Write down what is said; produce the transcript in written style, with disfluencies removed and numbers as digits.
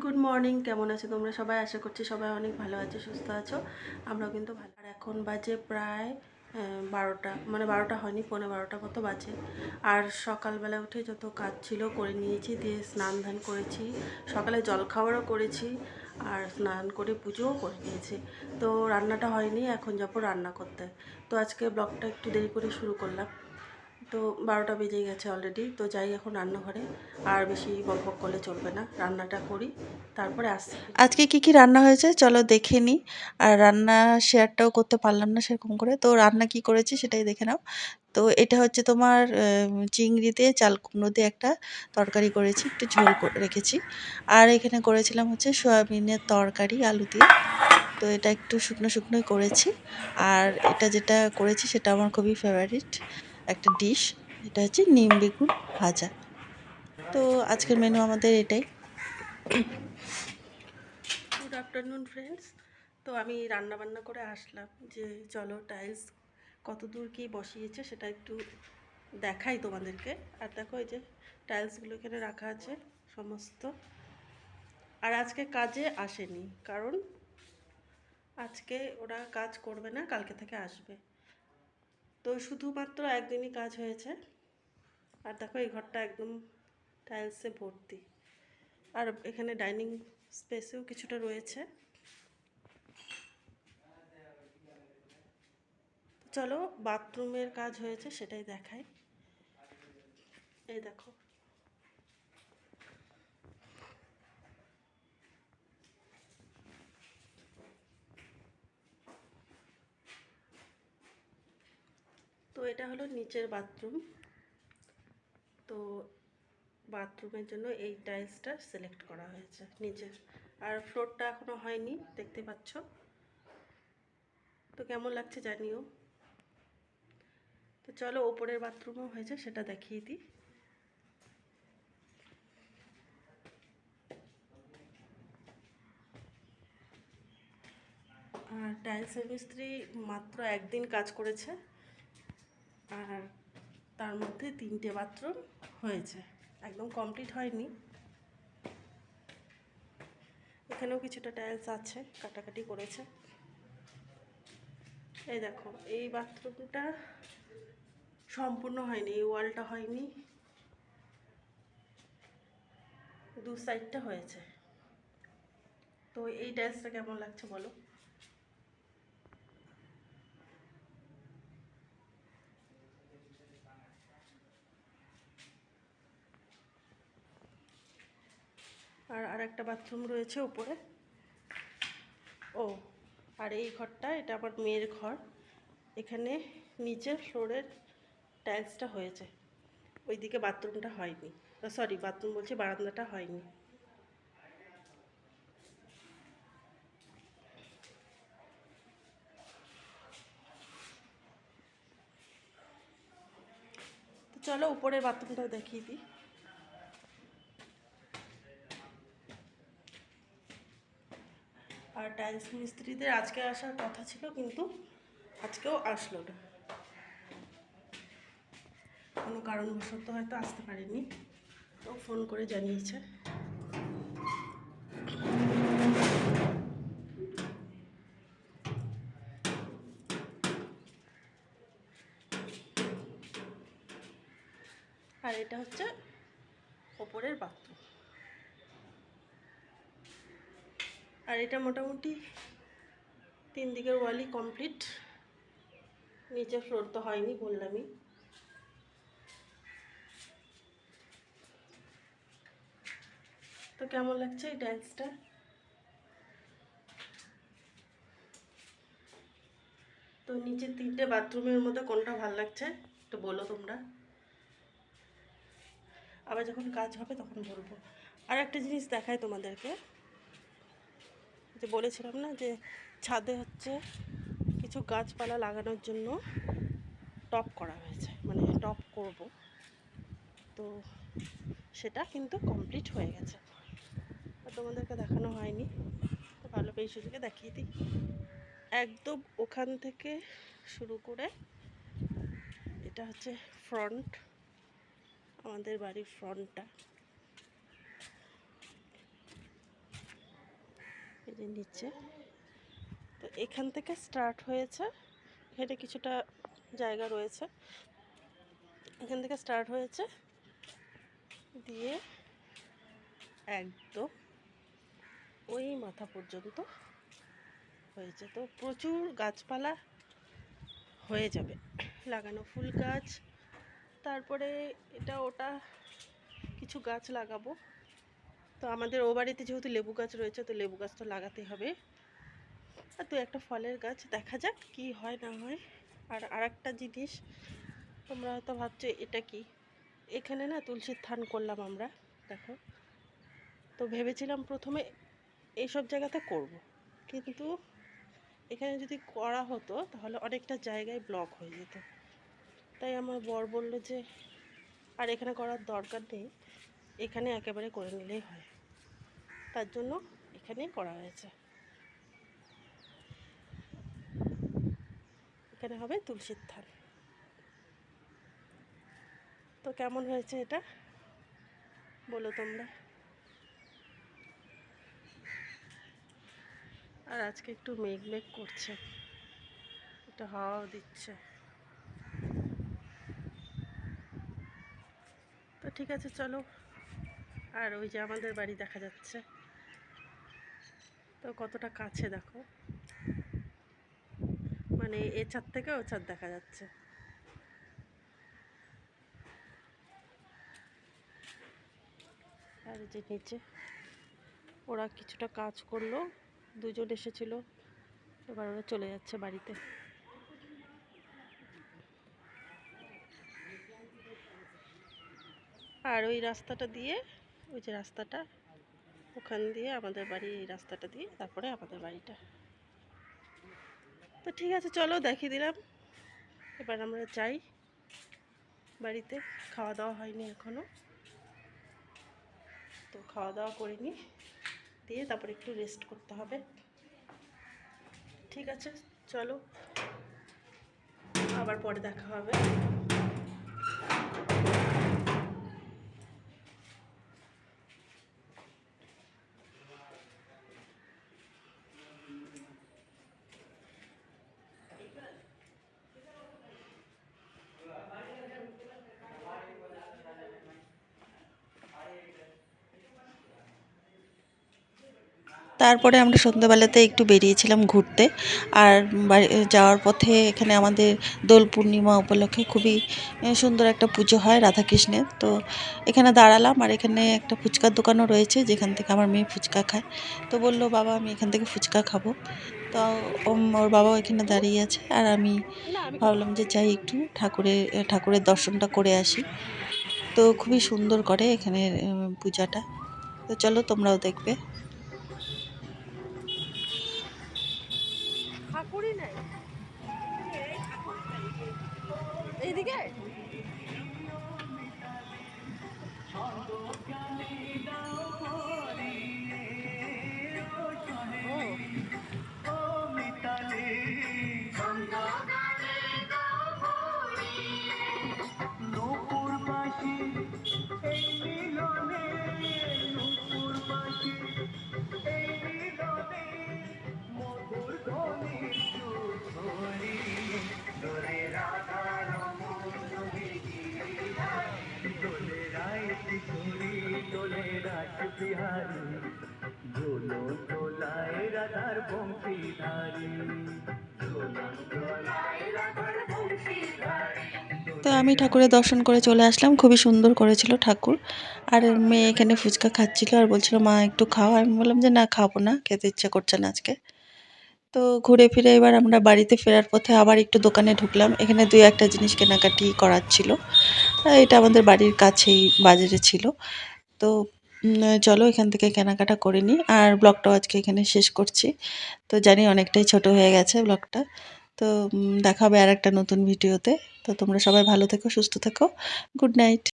Good morning, কেমন আছো তোমরা সবাই? আশা করছি সবাই অনেক ভালো আছো, সুস্থ আছো। আমরাও কিন্তু ভালো। আর এখন বাজে প্রায় 12টা, মানে 12টা হয়নি, 12:15 মতো বাজে। আর সকালবেলা উঠে যত কাজ ছিল করে নিয়েছি, দিয়ে স্নান ধান করেছি, সকালে জলখাবারও করেছি, আর স্নান করে পুজোও করে নিয়েছি। তো রান্নাটা হয়নি, এখন যাবো রান্না করতে। তো আজকে ব্লগটা একটু দেরি করে শুরু করলাম। তো 12টা বেজে গেছে অলরেডি। তো যাই এখন রান্নাঘরে, আর বেশি বকবক করলে চলবে না, রান্নাটা করি, তারপরে আসছি। আজকে কি কি রান্না হয়েছে চলো দেখে নিই। আর রান্না শেয়ারটাও করতে পারলাম না সেরকম করে, তো রান্না কি করেছি সেটাই দেখে নাও। তো এটা হচ্ছে তোমার চিংড়ি দিয়ে চাল কুমড়ো দিয়ে একটা তরকারি করেছি, একটু ঝোল রেখেছি। আর এখানে করেছিলাম হচ্ছে সয়াবিনের তরকারি আলু দিয়ে। তো এটা একটু শুকনো শুকনোই করেছি। আর এটা যেটা করেছি সেটা আমার খুবই ফেভারিট একটা ডিশ, এটা হচ্ছে নিম বেগুন ভাজা। তো আজকের মেনু আমাদের এটাই। Good afternoon friends. তো আমি রান্না বান্না করে আসলাম, যে চলো টাইলস কত দূর কী বসিয়েছে সেটা একটু দেখাই তোমাদেরকে। আর দেখো এই যে টাইলসগুলো এখানে রাখা আছে সমস্ত। আর আজকে কাজে আসেনি, কারণ আজকে ওরা কাজ করবে না, কালকে থেকে আসবে। তো শুধুমাত্র একদিনই কাজ হয়েছে। আর দেখো এই ঘরটা একদম টাইলসে ভর্তি। আর এখানে ডাইনিং স্পেসেও কিছুটা রয়েছে। চলো বাথরুমের কাজ হয়েছে সেটাই দেখাই। এই দেখো, তো এটা হলো নিচের বাথরুম। তো বাথরুমের জন্য এই টাইলসটা সিলেক্ট করা হয়েছে নিচের। আর ফ্লোরটা এখনো হয়নি, দেখতে পাচ্ছ। তো কেমন লাগছে জানিও। তো চলো ওপরের বাথরুমও হয়েছে, সেটা দেখিয়ে দিই। আর টাইলসের মিস্ত্রি মাত্র একদিন কাজ করেছে, আর তার মধ্যে 3টে বাথরুম হয়েছে, একদম কমপ্লিট হয়নি। এখানেও কিছুটা টাইলস আছে, কাটাকাটি করেছে। এই দেখো এই বাথরুমটা সম্পূর্ণ হয়নি, এই ওয়ালটা হয়নি, দু সাইডটা হয়েছে। তো এই টাইলসটা কেমন লাগছে বলো। আর একটা বাথরুম রয়েছে উপরে। ও, আর এই ঘরটা, এটা আমার মেয়ের ঘর। এখানে নিচের ফ্লোরের টাইলসটা হয়েছে, ওইদিকে বাথরুমটা হয়নি। সরি, বাথরুম বলছি, বারান্দাটা হয়নি। তো চলো উপরের বাথরুমটাও দেখিয়ে দিই। আর টাইলস মিস্ত্রিদের আজকে আসার কথা ছিল, কিন্তু আজকেও আসলো না, কোনো কারণবশত হয়তো আসতে পারেনি। তো ফোন করে জানিয়েছে। আর এটা হচ্ছে ওপরের বাথরুম। আর এটা মোটামুটি 3 দিকের ওয়ালই কমপ্লিট। নিচে ফ্লোর তো হয়নি, বললামই। তো কেমন লাগছে এই টাইলসটা? তো নিচে 3টে বাথরুমের মধ্যে কোনটা ভালো লাগছে একটু বলো তোমরা। আবার যখন কাজ হবে তখন বলবো। আর একটা জিনিস দেখাই তোমাদেরকে, যে বলেছিলাম না যে ছাদে হচ্ছে কিছু গাছপালা লাগানোর জন্য টপ করা হয়েছে, মানে টপ করব। তো সেটা কিন্তু কমপ্লিট হয়ে গেছে, তোমাদেরকে দেখানো হয়নি। তো ভালো এই সুযোগে দেখিয়ে দিই। একদম ওখান থেকে শুরু করে এটা হচ্ছে ফ্রন্ট, আমাদের বাড়ির ফ্রন্টটা। এই যে নিচে, তো এখান থেকে স্টার্ট হয়েছে। এখানে কিছুটা জায়গা রয়েছে, এখান থেকে স্টার্ট হয়েছে দিয়ে একদম ওই মাথা পর্যন্ত হয়েছে। তো প্রচুর গাছপালা হয়ে যাবে, লাগানো ফুল গাছ, তারপরে এটা ওটা কিছু গাছ লাগাবো। তো আমাদের ও বাড়িতে যেহেতু লেবু গাছ রয়েছে, তো লেবু গাছ তো লাগাতেই হবে, আর তো একটা ফলের গাছ, দেখা যাক কি হয় না হয়। আর আরেকটা জিনিস, তোমরা হয়তো ভাবছো এটা কি, এখানে না তুলসীর থান করলাম আমরা, দেখো। তো ভেবেছিলাম প্রথমে এইসব জায়গাতে করব, কিন্তু এখানে যদি করা হতো তাহলে অনেকটা জায়গায় ব্লক হয়ে যেত। তাই আমার বর বলল যে আর এখানে করার দরকার নেই, এখানে একেবারে করে নিলেই হয়। তার জন্য এখানেই করা হয়েছে। এখানে হবে তুলসীর থান। তো কেমন হয়েছে এটা বলো তোমরা। আর আজকে একটু মেঘ মেঘ করছে, একটু হাওয়াও দিচ্ছে। তো ঠিক আছে, চলো। আর ওই যে আমাদের বাড়ি দেখা যাচ্ছে, তো কতটা কাছে দেখো, মানে এ ছাদ থেকে ও ছাদ দেখা যাচ্ছে। আর এই যে নিচে ওরা কিছুটা কাজ করলো, দুজন এসেছিল, এবার ওরা চলে যাচ্ছে বাড়িতে। আর ওই রাস্তাটা দিয়ে, ওই যে রাস্তাটা, ওখান দিয়ে আমাদের বাড়ি, এই রাস্তাটা দিয়ে তারপরে আমাদের বাড়িটা। তো ঠিক আছে, চলো দেখিয়ে দিলাম। এবার আমরা যাই বাড়িতে, খাওয়া দাওয়া হয়নি এখনো, তো খাওয়া দাওয়া করে নিই, দিয়ে তারপরে একটু রেস্ট করতে হবে। ঠিক আছে, চলো, আবার পরে দেখা হবে। তারপরে আমরা সন্ধ্যাবেলাতে একটু বেরিয়েছিলাম ঘুরতে। আর বাড়ি যাওয়ার পথে এখানে আমাদের দোল পূর্ণিমা উপলক্ষে খুবই সুন্দর একটা পুজো হয় রাধাকৃষ্ণের। তো এখানে দাঁড়ালাম, আর এখানে একটা ফুচকার দোকানও রয়েছে যেখান থেকে আমার মেয়ে ফুচকা খায়। তো বলল, বাবা আমি এখান থেকে ফুচকা খাবো। তো ওর বাবাও এখানে দাঁড়িয়ে আছে, আর আমি না আমি ভাবলাম যে যাই একটু ঠাকুরের দর্শনটা করে আসি। তো খুবই সুন্দর করে এখানে পূজাটা। তো চলো তোমরাও দেখবে। ঠাকুরই নাই এইদিকে। তো আমি ঠাকুরের দর্শন করে চলে আসলাম, খুবই সুন্দর করেছিল ঠাকুর। আর মেয়ে এখানে ফুচকা খাচ্ছিল আর বলছিল, মা একটু খাও। আমি বললাম যে না, খাবো না, খেতে ইচ্ছা করছে না আজকে। তো ঘুরে ফিরে এবার আমরা বাড়িতে ফেরার পথে আবার একটু দোকানে ঢুকলাম, এখানে দুই একটা জিনিস কেনাকাটি করার ছিল। এটা আমাদের বাড়ির কাছেই বাজারে ছিল। তো চলো এখান থেকে কেনাকাটা করে নিই, আর ব্লগটাও আজকে এখানে শেষ করছি। তো জানি অনেকটাই ছোট হয়ে গেছে ব্লগটা। তো দেখা হবে আর একটা নতুন ভিডিওতে। তো তোমরা সবাই ভালো থেকো, সুস্থ থেকো। Good night.